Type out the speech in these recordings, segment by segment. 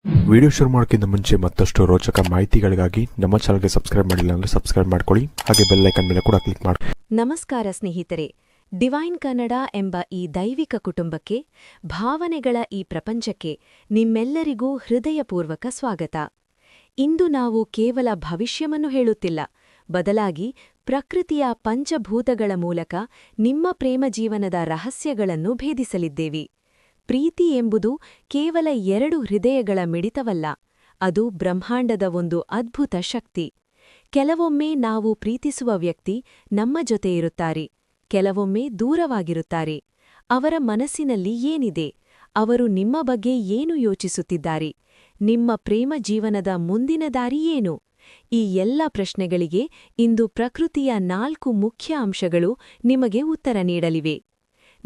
Video ಶುರು ಮಾಡೋಕ್ಕಿಂತ ಮುಂಚೆ ಮತ್ತಷ್ಟು ರೋಚಕ ಮಾಹಿತಿಗಳಿಗಾಗಿ ನಮ್ಮ ಚಾನಲ್ಗೆ ಸಬ್ಸ್ಕ್ರೈಬ್ ಮಾಡಿಲ್ಲ ಅಂದರೆ ಸಬ್ಸ್ಕ್ರೈಬ್ ಮಾಡ್ಕೊಳ್ಳಿ, ಹಾಗೆ ಬೆಲ್ ಐಕಾನ್ ಮೇಲೆ ಕೂಡ ಕ್ಲಿಕ್ ಮಾಡಿ. ನಮಸ್ಕಾರ ಸ್ನೇಹಿತರೆ, ಡಿವೈನ್ ಕನ್ನಡ ಎಂಬ ಈ ದೈವಿಕ ಕುಟುಂಬಕ್ಕೆ, ಭಾವನೆಗಳ ಈ ಪ್ರಪಂಚಕ್ಕೆ ನಿಮ್ಮೆಲ್ಲರಿಗೂ ಹೃದಯಪೂರ್ವಕ ಸ್ವಾಗತ. ಇಂದು ನಾವು ಕೇವಲ ಭವಿಷ್ಯವನ್ನು ಹೇಳುತ್ತಿಲ್ಲ, ಬದಲಾಗಿ ಪ್ರಕೃತಿಯ ಪಂಚಭೂತಗಳ ಮೂಲಕ ನಿಮ್ಮ ಪ್ರೇಮ ಜೀವನದ ರಹಸ್ಯಗಳನ್ನು ಭೇದಿಸಲಿದ್ದೇವೆ. ಪ್ರೀತಿ ಎಂಬುದು ಕೇವಲ ಎರಡು ಹೃದಯಗಳ ಮಿಡಿತವಲ್ಲ, ಅದು ಬ್ರಹ್ಮಾಂಡದ ಒಂದು ಅದ್ಭುತ ಶಕ್ತಿ. ಕೆಲವೊಮ್ಮೆ ನಾವು ಪ್ರೀತಿಸುವ ವ್ಯಕ್ತಿ ನಮ್ಮ ಜೊತೆ ಇರುತ್ತಾರೆ, ಕೆಲವೊಮ್ಮೆ ದೂರವಾಗಿರುತ್ತಾರೆ. ಅವರ ಮನಸ್ಸಿನಲ್ಲಿ ಏನಿದೆ, ಅವರು ನಿಮ್ಮ ಬಗ್ಗೆ ಏನು ಯೋಚಿಸುತ್ತಿದ್ದಾರೆ, ನಿಮ್ಮ ಪ್ರೇಮ ಜೀವನದ ಮುಂದಿನ ದಾರಿ ಏನು? ಈ ಎಲ್ಲ ಪ್ರಶ್ನೆಗಳಿಗೆ ಇಂದು ಪ್ರಕೃತಿಯ 4 ಮುಖ್ಯ ಅಂಶಗಳು ನಿಮಗೆ ಉತ್ತರ ನೀಡಲಿವೆ.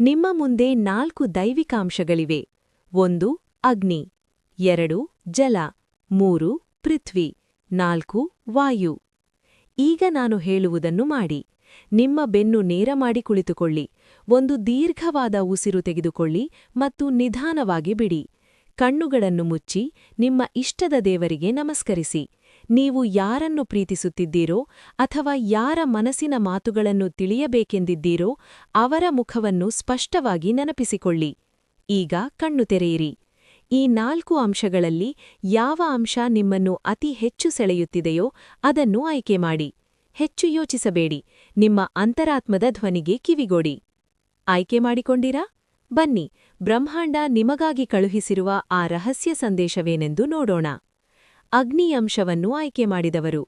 ನಿಮ್ಮ ಮುಂದೆ 4 ದೈವಿಕ ಅಂಶಗಳಿವೆ. 1 ಅಗ್ನಿ, 2 ಜಲ, 3 ಪೃಥ್ವಿ, 4 ವಾಯು. ಈಗ ನಾನು ಹೇಳುವುದನ್ನು ಮಾಡಿ. ನಿಮ್ಮ ಬೆನ್ನು ನೇರ ಮಾಡಿ ಕುಳಿತುಕೊಳ್ಳಿ, ಒಂದು ದೀರ್ಘವಾದ ಉಸಿರು ತೆಗೆದುಕೊಳ್ಳಿ ಮತ್ತು ನಿಧಾನವಾಗಿ ಬಿಡಿ. ಕಣ್ಣುಗಳನ್ನು ಮುಚ್ಚಿ ನಿಮ್ಮ ಇಷ್ಟದ ದೇವರಿಗೆ ನಮಸ್ಕರಿಸಿ. ನೀವು ಯಾರನ್ನು ಪ್ರೀತಿಸುತ್ತಿದ್ದೀರೋ ಅಥವಾ ಯಾರ ಮನಸ್ಸಿನ ಮಾತುಗಳನ್ನು ತಿಳಿಯಬೇಕೆಂದಿದ್ದೀರೋ ಅವರ ಮುಖವನ್ನು ಸ್ಪಷ್ಟವಾಗಿ ನೆನಪಿಸಿಕೊಳ್ಳಿ. ಈಗ ಕಣ್ಣು ತೆರೆಯಿರಿ. ಈ 4 ಅಂಶಗಳಲ್ಲಿ ಯಾವ ಅಂಶ ನಿಮ್ಮನ್ನು ಅತಿ ಹೆಚ್ಚು ಸೆಳೆಯುತ್ತಿದೆಯೋ ಅದನ್ನು ಆಯ್ಕೆ ಮಾಡಿ. ಹೆಚ್ಚು ಯೋಚಿಸಬೇಡಿ, ನಿಮ್ಮ ಅಂತರಾತ್ಮದ ಧ್ವನಿಗೆ ಕಿವಿಗೊಡಿ. ಆಯ್ಕೆ ಮಾಡಿಕೊಂಡಿರಾ? ಬನ್ನಿ, ಬ್ರಹ್ಮಾಂಡ ನಿಮಗಾಗಿ ಕಳುಹಿಸಿರುವ ಆ ರಹಸ್ಯ ಸಂದೇಶವೇನೆಂದು ನೋಡೋಣ. ಅಗ್ನಿ ಅಂಶವನ್ನು ಆಯ್ಕೆ ಮಾಡಿದವರು.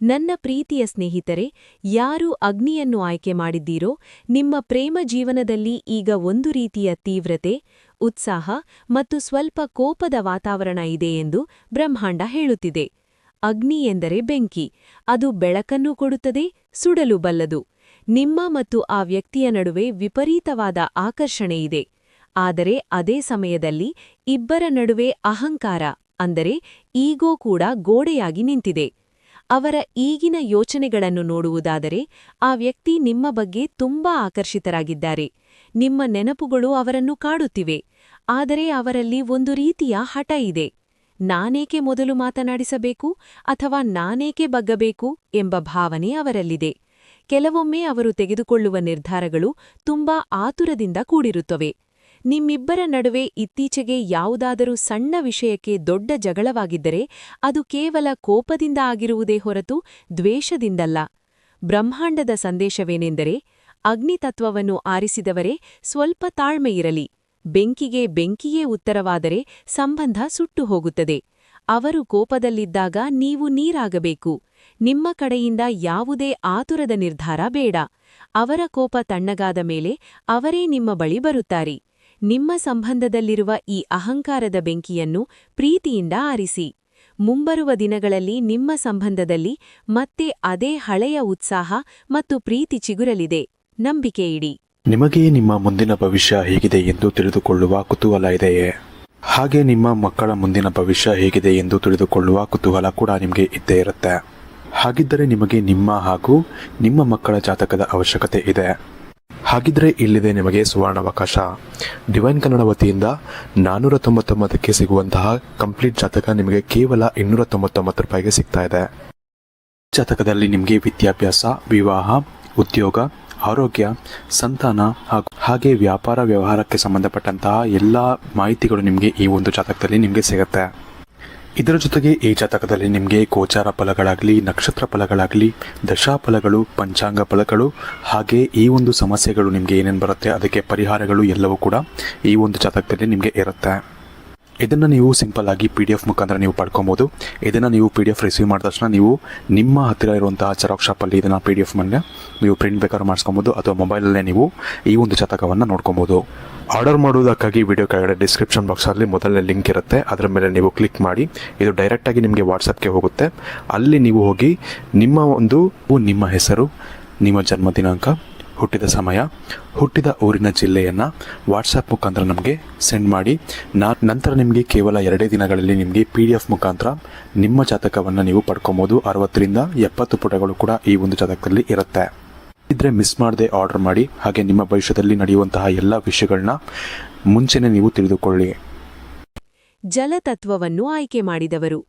ನನ್ನ ಪ್ರೀತಿಯ ಸ್ನೇಹಿತರೆ, ಯಾರು ಅಗ್ನಿಯನ್ನು ಆಯ್ಕೆ ಮಾಡಿದ್ದೀರೋ ನಿಮ್ಮ ಪ್ರೇಮ ಜೀವನದಲ್ಲಿ ಈಗ ಒಂದು ರೀತಿಯ ತೀವ್ರತೆ, ಉತ್ಸಾಹ ಮತ್ತು ಸ್ವಲ್ಪ ಕೋಪದ ವಾತಾವರಣ ಇದೆ ಎಂದು ಬ್ರಹ್ಮಾಂಡ ಹೇಳುತ್ತಿದೆ. ಅಗ್ನಿ ಎಂದರೆ ಬೆಂಕಿ, ಅದು ಬೆಳಕನ್ನೂ ಕೊಡುತ್ತದೆ, ಸುಡಲು ಬಲ್ಲದು. ನಿಮ್ಮ ಮತ್ತು ಆ ವ್ಯಕ್ತಿಯ ನಡುವೆ ವಿಪರೀತವಾದ ಆಕರ್ಷಣೆ ಇದೆ. ಆದರೆ ಅದೇ ಸಮಯದಲ್ಲಿ ಇಬ್ಬರ ನಡುವೆ ಅಹಂಕಾರ ಅಂದರೆ ಈಗೋ ಕೂಡ ಗೋಡೆಯಾಗಿ ನಿಂತಿದೆ. ಅವರ ಈಗಿನ ಯೋಚನೆಗಳನ್ನು ನೋಡುವುದಾದರೆ ಆ ವ್ಯಕ್ತಿ ನಿಮ್ಮ ಬಗ್ಗೆ ತುಂಬಾ ಆಕರ್ಷಿತರಾಗಿದ್ದಾರೆ. ನಿಮ್ಮ ನೆನಪುಗಳು ಅವರನ್ನು ಕಾಡುತ್ತಿವೆ. ಆದರೆ ಅವರಲ್ಲಿ ಒಂದು ರೀತಿಯ ಹಠ ಇದೆ. ನಾನೇಕೆ ಮೊದಲು ಮಾತನಾಡಿಸಬೇಕು ಅಥವಾ ನಾನೇಕೆ ಬಗ್ಗಬೇಕು ಎಂಬ ಭಾವನೆ ಅವರಲ್ಲಿದೆ. ಕೆಲವೊಮ್ಮೆ ಅವರು ತೆಗೆದುಕೊಳ್ಳುವ ನಿರ್ಧಾರಗಳು ತುಂಬಾ ಆತುರದಿಂದ ಕೂಡಿರುತ್ತವೆ. ನಿಮ್ಮಿಬ್ಬರ ನಡುವೆ ಇತ್ತೀಚೆಗೆ ಯಾವುದಾದರೂ ಸಣ್ಣ ವಿಷಯಕ್ಕೆ ದೊಡ್ಡ ಜಗಳವಾಗಿದ್ದರೆ ಅದು ಕೇವಲ ಕೋಪದಿಂದ ಆಗಿರುವುದೇ ಹೊರತು ದ್ವೇಷದಿಂದಲ್ಲ. ಬ್ರಹ್ಮಾಂಡದ ಸಂದೇಶವೇನೆಂದರೆ, ಅಗ್ನಿತತ್ವವನ್ನು ಆರಿಸಿದವರೇ ಸ್ವಲ್ಪ ತಾಳ್ಮೆಯಿರಲಿ. ಬೆಂಕಿಗೆ ಬೆಂಕಿಯೇ ಉತ್ತರವಾದರೆ ಸಂಬಂಧ ಸುಟ್ಟು ಹೋಗುತ್ತದೆ. ಅವರು ಕೋಪದಲ್ಲಿದ್ದಾಗ ನೀವು ನೀರಾಗಬೇಕು. ನಿಮ್ಮ ಕಡೆಯಿಂದ ಯಾವುದೇ ಆತುರದ ನಿರ್ಧಾರ ಬೇಡ. ಅವರ ಕೋಪ ತಣ್ಣಗಾದ ಮೇಲೆ ಅವರೇ ನಿಮ್ಮ ಬಳಿ ಬರುತ್ತಾರೆ. ನಿಮ್ಮ ಸಂಬಂಧದಲ್ಲಿರುವ ಈ ಅಹಂಕಾರದ ಬೆಂಕಿಯನ್ನು ಪ್ರೀತಿಯಿಂದ ಆರಿಸಿ. ಮುಂಬರುವ ದಿನಗಳಲ್ಲಿ ನಿಮ್ಮ ಸಂಬಂಧದಲ್ಲಿ ಮತ್ತೆ ಅದೇ ಹಳೆಯ ಉತ್ಸಾಹ ಮತ್ತು ಪ್ರೀತಿ ಚಿಗುರಲಿದೆ. ನಂಬಿಕೆ ಇಡಿ. ನಿಮಗೆ ನಿಮ್ಮ ಮುಂದಿನ ಭವಿಷ್ಯ ಹೇಗಿದೆ ಎಂದು ತಿಳಿದುಕೊಳ್ಳುವ ಕುತೂಹಲ ಇದೆಯೇ? ಹಾಗೆ ನಿಮ್ಮ ಮಕ್ಕಳ ಮುಂದಿನ ಭವಿಷ್ಯ ಹೇಗಿದೆ ಎಂದು ತಿಳಿದುಕೊಳ್ಳುವ ಕುತೂಹಲ ಕೂಡ ನಿಮಗೆ ಇದ್ದೇ ಇರುತ್ತೆ. ಹಾಗಿದ್ದರೆ ನಿಮಗೆ ನಿಮ್ಮ ಹಾಗೂ ನಿಮ್ಮ ಮಕ್ಕಳ ಜಾತಕದ ಅವಶ್ಯಕತೆ ಇದೆ. ಹಾಗಿದ್ರೆ ಇಲ್ಲಿದೆ ನಿಮಗೆ ಸುವರ್ಣಾವಕಾಶ. ಡಿವೈನ್ ಕನ್ನಡ ವತಿಯಿಂದ 499ಕ್ಕೆ ಸಿಗುವಂತಹ ಕಂಪ್ಲೀಟ್ ಜಾತಕ ನಿಮಗೆ ಕೇವಲ 299 ರೂಪಾಯಿಗೆ ಸಿಗ್ತಾ ಇದೆ. ಜಾತಕದಲ್ಲಿ ನಿಮಗೆ ವಿದ್ಯಾಭ್ಯಾಸ, ವಿವಾಹ, ಉದ್ಯೋಗ, ಆರೋಗ್ಯ, ಸಂತಾನ ಹಾಗೆ ವ್ಯಾಪಾರ ವ್ಯವಹಾರಕ್ಕೆ ಸಂಬಂಧಪಟ್ಟಂತಹ ಎಲ್ಲ ಮಾಹಿತಿಗಳು ನಿಮಗೆ ಈ ಒಂದು ಜಾತಕದಲ್ಲಿ ನಿಮಗೆ ಸಿಗುತ್ತೆ. ಇದರ ಜೊತೆಗೆ ಈ ಜಾತಕದಲ್ಲಿ ನಿಮಗೆ ಗೋಚಾರ ಫಲಗಳಾಗಲಿ, ನಕ್ಷತ್ರ ಫಲಗಳಾಗಲಿ, ದಶಾಫಲಗಳು, ಪಂಚಾಂಗ ಫಲಗಳು ಹಾಗೆ ಈ ಒಂದು ಸಮಸ್ಯೆಗಳು ನಿಮಗೆ ಏನೇನು ಬರುತ್ತೆ ಅದಕ್ಕೆ ಪರಿಹಾರಗಳು ಎಲ್ಲವೂ ಕೂಡ ಈ ಒಂದು ಜಾತಕದಲ್ಲಿ ನಿಮಗೆ ಇರುತ್ತೆ. ಇದನ್ನು ನೀವು ಸಿಂಪಲ್ ಆಗಿ PDF ಮುಖಾಂತರ ನೀವು ಪಡ್ಕೊಬೋದು. ಇದನ್ನು ನೀವು PDF ರಿಸೀವ್ ಮಾಡಿದ ತಕ್ಷಣ ನೀವು ನಿಮ್ಮ ಹತ್ತಿರ ಇರುವಂತಹ ಜೆರಾಕ್ಸ್ ಶಾಪಲ್ಲಿ ಇದನ್ನು PDF ಮೇಲೆ ನೀವು ಪ್ರಿಂಟ್ ಬೇಕಾದ್ರೂ ಮಾಡಿಸ್ಕೊಬೋದು, ಅಥವಾ ಮೊಬೈಲಲ್ಲೇ ನೀವು ಈ ಒಂದು ಜಾತಕವನ್ನು ನೋಡ್ಕೊಬೋದು. ಆರ್ಡರ್ ಮಾಡುವುದಕ್ಕಾಗಿ ವಿಡಿಯೋ ಕೆಳಗಡೆ ಡಿಸ್ಕ್ರಿಪ್ಷನ್ ಬಾಕ್ಸಲ್ಲಿ ಮೊದಲನೇ ಲಿಂಕ್ ಇರುತ್ತೆ, ಅದರ ಮೇಲೆ ನೀವು ಕ್ಲಿಕ್ ಮಾಡಿ ಇದು ಡೈರೆಕ್ಟಾಗಿ ನಿಮಗೆ ವಾಟ್ಸಪ್ಗೆ ಹೋಗುತ್ತೆ. ಅಲ್ಲಿ ನೀವು ಹೋಗಿ ನಿಮ್ಮ ಹೆಸರು, ನಿಮ್ಮ ಜನ್ಮ ದಿನಾಂಕ, ಹುಟ್ಟಿದ ಸಮಯ, ಹುಟ್ಟಿದ ಊರಿನ ಜಿಲ್ಲೆಯನ್ನು ವಾಟ್ಸಪ್ ಮುಖಾಂತರ ನಮಗೆ ಸೆಂಡ್ ಮಾಡಿ. ನಂತರ ನಿಮಗೆ ಕೇವಲ 2 ದಿನಗಳಲ್ಲಿ ನಿಮಗೆ PDF ಮುಖಾಂತರ ನಿಮ್ಮ ಜಾತಕವನ್ನು ನೀವು ಪಡ್ಕೊಬೋದು. 60ರಿಂದ 70 ಪುಟಗಳು ಕೂಡ ಈ ಒಂದು ಜಾತಕದಲ್ಲಿ ಇರುತ್ತೆ. ಇದ್ರೆ ಮಿಸ್ ಮಾಡದೆ ಆರ್ಡರ್ ಮಾಡಿ. ಹಾಗೆ ನಿಮ್ಮ ಭವಿಷ್ಯದಲ್ಲಿ ನಡೆಯುವಂತಹ ಎಲ್ಲ ವಿಷಯಗಳನ್ನ ಮುಂಚೆನೇ ನೀವು ತಿಳಿದುಕೊಳ್ಳಿ. ಜಲತತ್ವವನ್ನು ಆಯ್ಕೆ ಮಾಡಿದವರು.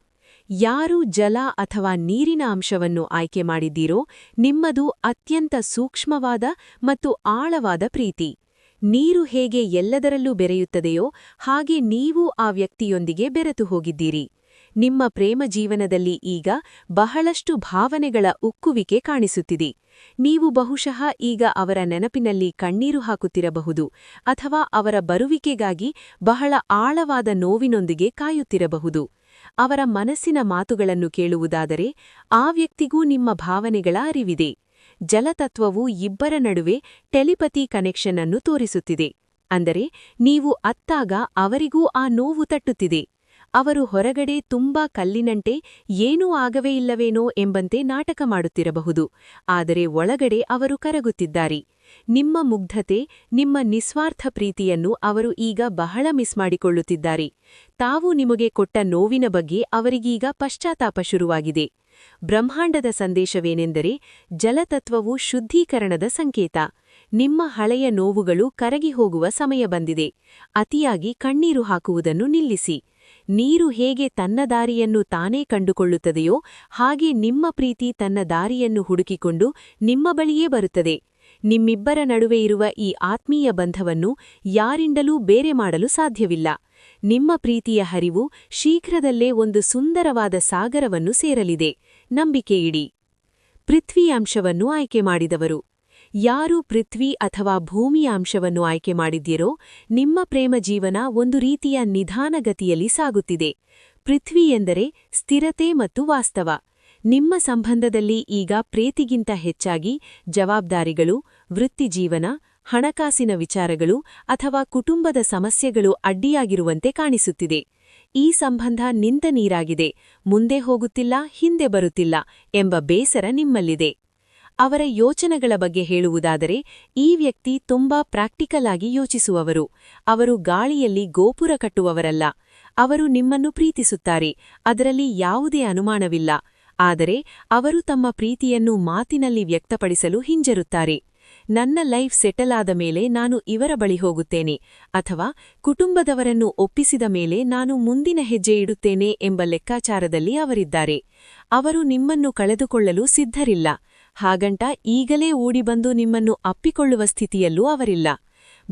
ಯಾರು ಜಲ ಅಥವಾ ನೀರಿನ ಅಂಶವನ್ನು ಆಯ್ಕೆ ಮಾಡಿದ್ದೀರೋ ನಿಮ್ಮದು ಅತ್ಯಂತ ಸೂಕ್ಷ್ಮವಾದ ಮತ್ತು ಆಳವಾದ ಪ್ರೀತಿ. ನೀರು ಹೇಗೆ ಎಲ್ಲದರಲ್ಲೂ ಬೆರೆಯುತ್ತದೆಯೋ ಹಾಗೆ ನೀವು ಆ ವ್ಯಕ್ತಿಯೊಂದಿಗೆ ಬೆರೆತು ಹೋಗಿದ್ದೀರಿ. ನಿಮ್ಮ ಪ್ರೇಮ ಜೀವನದಲ್ಲಿ ಈಗ ಬಹಳಷ್ಟು ಭಾವನೆಗಳ ಉಕ್ಕುವಿಕೆ ಕಾಣಿಸುತ್ತಿದೆ. ನೀವು ಬಹುಶಃ ಈಗ ಅವರ ನೆನಪಿನಲ್ಲಿ ಕಣ್ಣೀರು ಹಾಕುತ್ತಿರಬಹುದು ಅಥವಾ ಅವರ ಬರುವಿಕೆಗಾಗಿ ಬಹಳ ಆಳವಾದ ನೋವಿನೊಂದಿಗೆ ಕಾಯುತ್ತಿರಬಹುದು. ಅವರ ಮನಸ್ಸಿನ ಮಾತುಗಳನ್ನು ಕೇಳುವುದಾದರೆ ಆ ವ್ಯಕ್ತಿಗೂ ನಿಮ್ಮ ಭಾವನೆಗಳ ಅರಿವಿದೆ. ಜಲತತ್ವವು ಇಬ್ಬರ ನಡುವೆ ಟೆಲಿಪತಿ ಕನೆಕ್ಷನ್ ಅನ್ನು ತೋರಿಸುತ್ತಿದೆ. ಅಂದರೆ ನೀವು ಅತ್ತಾಗ ಅವರಿಗೂ ಆ ನೋವು ತಟ್ಟುತ್ತಿದೆ. ಅವರು ಹೊರಗಡೆ ತುಂಬಾ ಕಲ್ಲಿನಂತೆ ಏನೂ ಆಗವೇ ಇಲ್ಲವೇನೋ ಎಂಬಂತೆ ನಾಟಕ ಮಾಡುತ್ತಿರಬಹುದು, ಆದರೆ ಒಳಗಡೆ ಅವರು ಕರಗುತ್ತಿದ್ದಾರೆ. ನಿಮ್ಮ ಮುಗ್ಧತೆ, ನಿಮ್ಮ ನಿಸ್ವಾರ್ಥ ಪ್ರೀತಿಯನ್ನು ಅವರು ಈಗ ಬಹಳ ಮಿಸ್ ಮಾಡಿಕೊಳ್ಳುತ್ತಿದ್ದಾರೆ. ತಾವು ನಿಮಗೆ ಕೊಟ್ಟ ನೋವಿನ ಬಗ್ಗೆ ಅವರಿಗೀಗ ಪಶ್ಚಾತ್ತಾಪ ಶುರುವಾಗಿದೆ. ಬ್ರಹ್ಮಾಂಡದ ಸಂದೇಶವೇನೆಂದರೆ, ಜಲತತ್ವವು ಶುದ್ಧೀಕರಣದ ಸಂಕೇತ. ನಿಮ್ಮ ಹಳೆಯ ನೋವುಗಳು ಕರಗಿ ಹೋಗುವ ಸಮಯ ಬಂದಿದೆ. ಅತಿಯಾಗಿ ಕಣ್ಣೀರು ಹಾಕುವುದನ್ನು ನಿಲ್ಲಿಸಿ. ನೀರು ಹೇಗೆ ತನ್ನ ದಾರಿಯನ್ನು ತಾನೇ ಕಂಡುಕೊಳ್ಳುತ್ತದೆಯೋ ಹಾಗೆ ನಿಮ್ಮ ಪ್ರೀತಿ ತನ್ನ ದಾರಿಯನ್ನು ಹುಡುಕಿಕೊಂಡು ನಿಮ್ಮ ಬಳಿಯೇ ಬರುತ್ತದೆ. ನಿಮ್ಮಿಬ್ಬರ ನಡುವೆ ಇರುವ ಈ ಆತ್ಮೀಯ ಬಂಧವನ್ನು ಯಾರಿಂದಲೂ ಬೇರೆ ಮಾಡಲು ಸಾಧ್ಯವಿಲ್ಲ. ನಿಮ್ಮ ಪ್ರೀತಿಯ ಹರಿವು ಶೀಘ್ರದಲ್ಲೇ ಒಂದು ಸುಂದರವಾದ ಸಾಗರವನ್ನು ಸೇರಲಿದೆ. ನಂಬಿಕೆಯಿಡಿ. ಪೃಥ್ವಿ ಅಂಶವನ್ನು ಆಯ್ಕೆ ಮಾಡಿದವರು. ಯಾರು ಪೃಥ್ವಿ ಅಥವಾ ಭೂಮಿಯ ಅಂಶವನ್ನು ಆಯ್ಕೆ ಮಾಡಿದ್ದೀರೋ ನಿಮ್ಮ ಪ್ರೇಮ ಜೀವನ ಒಂದು ರೀತಿಯ ನಿಧಾನಗತಿಯಲ್ಲಿ ಸಾಗುತ್ತಿದೆ. ಪೃಥ್ವಿ ಎಂದರೆ ಸ್ಥಿರತೆ ಮತ್ತು ವಾಸ್ತವ. ನಿಮ್ಮ ಸಂಬಂಧದಲ್ಲಿ ಈಗ ಪ್ರೀತಿಗಿಂತ ಹೆಚ್ಚಾಗಿ ಜವಾಬ್ದಾರಿಗಳು, ವೃತ್ತಿಜೀವನ, ಹಣಕಾಸಿನ ವಿಚಾರಗಳು ಅಥವಾ ಕುಟುಂಬದ ಸಮಸ್ಯೆಗಳು ಅಡ್ಡಿಯಾಗಿರುವಂತೆ ಕಾಣಿಸುತ್ತಿದೆ. ಈ ಸಂಬಂಧ ನಿಂತ ನೀರಾಗಿದೆ, ಮುಂದೆ ಹೋಗುತ್ತಿಲ್ಲ, ಹಿಂದೆ ಬರುತ್ತಿಲ್ಲ ಎಂಬ ಬೇಸರ ನಿಮ್ಮಲ್ಲಿದೆ. ಅವರ ಯೋಚನೆಗಳ ಬಗ್ಗೆ ಹೇಳುವುದಾದರೆ, ಈ ವ್ಯಕ್ತಿ ತುಂಬಾ ಪ್ರಾಕ್ಟಿಕಲ್ ಆಗಿ ಯೋಚಿಸುವವರು. ಅವರು ಗಾಳಿಯಲ್ಲಿ ಗೋಪುರ ಕಟ್ಟುವವರಲ್ಲ. ಅವರು ನಿಮ್ಮನ್ನು ಪ್ರೀತಿಸುತ್ತಾರೆ, ಅದರಲ್ಲಿ ಯಾವುದೇ ಅನುಮಾನವಿಲ್ಲ. ಆದರೆ ಅವರು ತಮ್ಮ ಪ್ರೀತಿಯನ್ನು ಮಾತಿನಲ್ಲಿ ವ್ಯಕ್ತಪಡಿಸಲು ಹಿಂಜರುತ್ತಾರೆ. ನನ್ನ ಲೈಫ್ ಸೆಟಲ್ ಆದ ಮೇಲೆ ನಾನು ಇವರ ಬಳಿ ಹೋಗುತ್ತೇನೆ ಅಥವಾ ಕುಟುಂಬದವರನ್ನು ಒಪ್ಪಿಸಿದ ಮೇಲೆ ನಾನು ಮುಂದಿನ ಹೆಜ್ಜೆ ಇಡುತ್ತೇನೆ ಎಂಬ ಲೆಕ್ಕಾಚಾರದಲ್ಲಿ ಅವರಿದ್ದಾರೆ. ಅವರು ನಿಮ್ಮನ್ನು ಕಳೆದುಕೊಳ್ಳಲು ಸಿದ್ಧರಿಲ್ಲ. ಹಾಗಂಟ ಈಗಲೇ ಓಡಿಬಂದು ನಿಮ್ಮನ್ನು ಅಪ್ಪಿಕೊಳ್ಳುವ ಸ್ಥಿತಿಯಲ್ಲೂ ಅವರಿಲ್ಲ.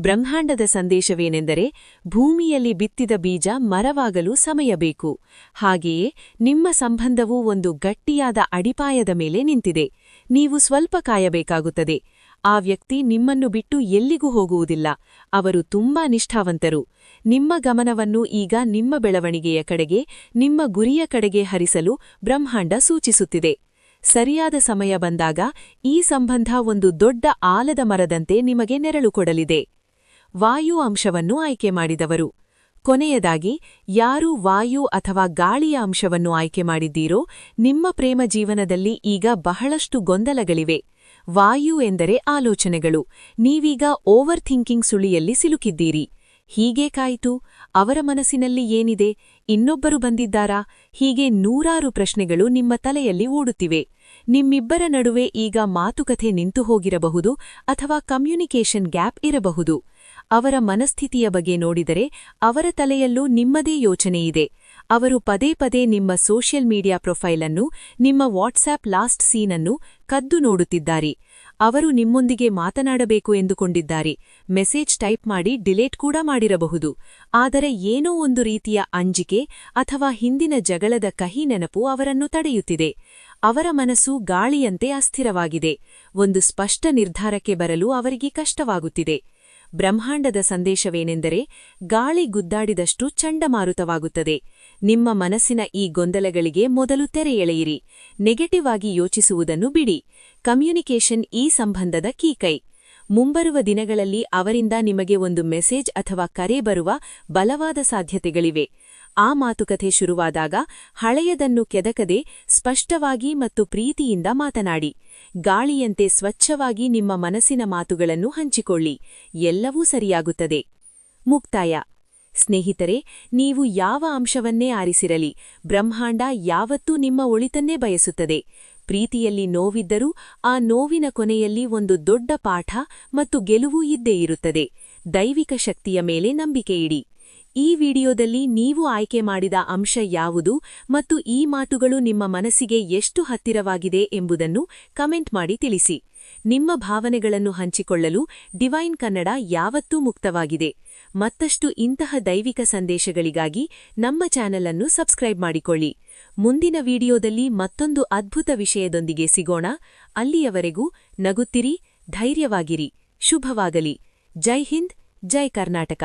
ಬ್ರಹ್ಮಾಂಡದ ಸಂದೇಶವೇನೆಂದರೆ, ಭೂಮಿಯಲ್ಲಿ ಬಿತ್ತಿದ ಬೀಜ ಮರವಾಗಲು ಸಮಯ ಬೇಕು. ಹಾಗೆಯೇ ನಿಮ್ಮ ಸಂಬಂಧವು ಒಂದು ಗಟ್ಟಿಯಾದ ಅಡಿಪಾಯದ ಮೇಲೆ ನಿಂತಿದೆ. ನೀವು ಸ್ವಲ್ಪ ಕಾಯಬೇಕಾಗುತ್ತದೆ. ಆ ವ್ಯಕ್ತಿ ನಿಮ್ಮನ್ನು ಬಿಟ್ಟು ಎಲ್ಲಿಗೂ ಹೋಗುವುದಿಲ್ಲ. ಅವರು ತುಂಬಾ ನಿಷ್ಠಾವಂತರು. ನಿಮ್ಮ ಗಮನವನ್ನು ಈಗ ನಿಮ್ಮ ಬೆಳವಣಿಗೆಯ ಕಡೆಗೆ, ನಿಮ್ಮ ಗುರಿಯ ಕಡೆಗೆ ಹರಿಸಲು ಬ್ರಹ್ಮಾಂಡ ಸೂಚಿಸುತ್ತಿದೆ. ಸರಿಯಾದ ಸಮಯ ಬಂದಾಗ ಈ ಸಂಬಂಧ ಒಂದು ದೊಡ್ಡ ಆಲದ ಮರದಂತೆ ನಿಮಗೆ ನೆರಳು ಕೊಡಲಿದೆ. ವಾಯು ಅಂಶವನ್ನು ಆಯ್ಕೆ ಮಾಡಿದವರು. ಕೊನೆಯದಾಗಿ, ಯಾರು ವಾಯು ಅಥವಾ ಗಾಳಿಯ ಅಂಶವನ್ನು ಆಯ್ಕೆ ಮಾಡಿದ್ದೀರೋ ನಿಮ್ಮ ಪ್ರೇಮ ಜೀವನದಲ್ಲಿ ಈಗ ಬಹಳಷ್ಟು ಗೊಂದಲಗಳಿವೆ. ವಾಯು ಎಂದರೆ ಆಲೋಚನೆಗಳು. ನೀವೀಗ ಓವರ್ ಥಿಂಕಿಂಗ್ ಸುಳಿಯಲ್ಲಿ ಸಿಲುಕಿದ್ದೀರಿ. ಹೀಗೇಕಾಯಿತು? ಅವರ ಮನಸ್ಸಿನಲ್ಲಿ ಏನಿದೆ? ಇನ್ನೊಬ್ಬರು ಬಂದಿದ್ದಾರಾ? ಹೀಗೆ ನೂರಾರು ಪ್ರಶ್ನೆಗಳು ನಿಮ್ಮ ತಲೆಯಲ್ಲಿ ಓಡುತ್ತಿವೆ. ನಿಮ್ಮಿಬ್ಬರ ನಡುವೆ ಈಗ ಮಾತುಕತೆ ನಿಂತು ಹೋಗಿರಬಹುದು ಅಥವಾ ಕಮ್ಯುನಿಕೇಷನ್ ಗ್ಯಾಪ್ ಇರಬಹುದು. ಅವರ ಮನಸ್ಥಿತಿಯ ಬಗ್ಗೆ ನೋಡಿದರೆ ಅವರ ತಲೆಯಲ್ಲೂ ನಿಮ್ಮದೇ ಯೋಚನೆಯಿದೆ. ಅವರು ಪದೇ ಪದೇ ನಿಮ್ಮ ಸೋಷಿಯಲ್ ಮೀಡಿಯಾ ಪ್ರೊಫೈಲ್ ಅನ್ನು, ನಿಮ್ಮ ವಾಟ್ಸ್ಆಪ್ ಲಾಸ್ಟ್ ಸೀನ್ ಅನ್ನು ಕದ್ದು ನೋಡುತ್ತಿದ್ದಾರೆ. ಅವರು ನಿಮ್ಮೊಂದಿಗೆ ಮಾತನಾಡಬೇಕು ಎಂದುಕೊಂಡಿದ್ದಾರೆ. ಮೆಸೇಜ್ ಟೈಪ್ ಮಾಡಿ ಡಿಲೇಟ್ ಕೂಡ ಮಾಡಿರಬಹುದು. ಆದರೆ ಏನೋ ಒಂದು ರೀತಿಯ ಅಂಜಿಕೆ ಅಥವಾ ಹಿಂದಿನ ಜಗಳದ ಕಹಿ ನೆನಪು ಅವರನ್ನು ತಡೆಯುತ್ತಿದೆ. ಅವರ ಮನಸ್ಸು ಗಾಳಿಯಂತೆ ಅಸ್ಥಿರವಾಗಿದೆ. ಒಂದು ಸ್ಪಷ್ಟ ನಿರ್ಧಾರಕ್ಕೆ ಬರಲು ಅವರಿಗೆ ಕಷ್ಟವಾಗುತ್ತಿದೆ. ಬ್ರಹ್ಮಾಂಡದ ಸಂದೇಶವೇನೆಂದರೆ, ಗಾಳಿ ಗುದ್ದಾಡಿದಷ್ಟು ಚಂಡಮಾರುತವಾಗುತ್ತದೆ. ನಿಮ್ಮ ಮನಸ್ಸಿನ ಈ ಗೊಂದಲಗಳಿಗೆ ಮೊದಲು ತೆರೆ ಎಳೆಯಿರಿ. ನೆಗೆಟಿವ್ ಆಗಿ ಯೋಚಿಸುವುದನ್ನು ಬಿಡಿ. ಕಮ್ಯುನಿಕೇಷನ್ ಈ ಸಂಬಂಧದ ಕೀಕೈ. ಮುಂಬರುವ ದಿನಗಳಲ್ಲಿ ಅವರಿಂದ ನಿಮಗೆ ಒಂದು ಮೆಸೇಜ್ ಅಥವಾ ಕರೆ ಬರುವ ಬಲವಾದ ಸಾಧ್ಯತೆಗಳಿವೆ. ಆ ಮಾತುಕತೆ ಶುರುವಾದಾಗ ಹಳೆಯದನ್ನು ಕೆದಕದೆ ಸ್ಪಷ್ಟವಾಗಿ ಮತ್ತು ಪ್ರೀತಿಯಿಂದ ಮಾತನಾಡಿ. ಗಾಳಿಯಂತೆ ಸ್ವಚ್ಛವಾಗಿ ನಿಮ್ಮ ಮನಸ್ಸಿನ ಮಾತುಗಳನ್ನು ಹಂಚಿಕೊಳ್ಳಿ. ಎಲ್ಲವೂ ಸರಿಯಾಗುತ್ತದೆ. ಮುಕ್ತಾಯ. ಸ್ನೇಹಿತರೆ, ನೀವು ಯಾವ ಅಂಶವನ್ನೇ ಆರಿಸಿರಲಿ, ಬ್ರಹ್ಮಾಂಡ ಯಾವತ್ತೂ ನಿಮ್ಮ ಒಳಿತನ್ನೇ ಬಯಸುತ್ತದೆ. ಪ್ರೀತಿಯಲ್ಲಿ ನೋವಿದ್ದರೂ ಆ ನೋವಿನ ಕೊನೆಯಲ್ಲಿ ಒಂದು ದೊಡ್ಡ ಪಾಠ ಮತ್ತು ಗೆಲುವು ಇದ್ದೇ ಇರುತ್ತದೆ. ದೈವಿಕ ಶಕ್ತಿಯ ಮೇಲೆ ನಂಬಿಕೆಯಿಡಿ. ಈ ವಿಡಿಯೋದಲ್ಲಿ ನೀವು ಆಯ್ಕೆ ಮಾಡಿದ ಅಂಶ ಯಾವುದು ಮತ್ತು ಈ ಮಾತುಗಳು ನಿಮ್ಮ ಮನಸ್ಸಿಗೆ ಎಷ್ಟು ಹತ್ತಿರವಾಗಿದೆ ಎಂಬುದನ್ನು ಕಮೆಂಟ್ ಮಾಡಿ ತಿಳಿಸಿ. ನಿಮ್ಮ ಭಾವನೆಗಳನ್ನು ಹಂಚಿಕೊಳ್ಳಲು ಡಿವೈನ್ ಕನ್ನಡ ಯಾವತ್ತೂ ಮುಕ್ತವಾಗಿದೆ. ಮತ್ತಷ್ಟು ಇಂತಹ ದೈವಿಕ ಸಂದೇಶಗಳಿಗಾಗಿ ನಮ್ಮ ಚಾನೆಲ್ ಅನ್ನು ಸಬ್ಸ್ಕ್ರೈಬ್ ಮಾಡಿಕೊಳ್ಳಿ. ಮುಂದಿನ ವಿಡಿಯೋದಲ್ಲಿ ಮತ್ತೊಂದು ಅದ್ಭುತ ವಿಷಯದೊಂದಿಗೆ ಸಿಗೋಣ. ಅಲ್ಲಿಯವರೆಗೂ ನಗುತ್ತಿರಿ, ಧೈರ್ಯವಾಗಿರಿ. ಶುಭವಾಗಲಿ. ಜೈ ಹಿಂದ್, ಜೈ ಕರ್ನಾಟಕ.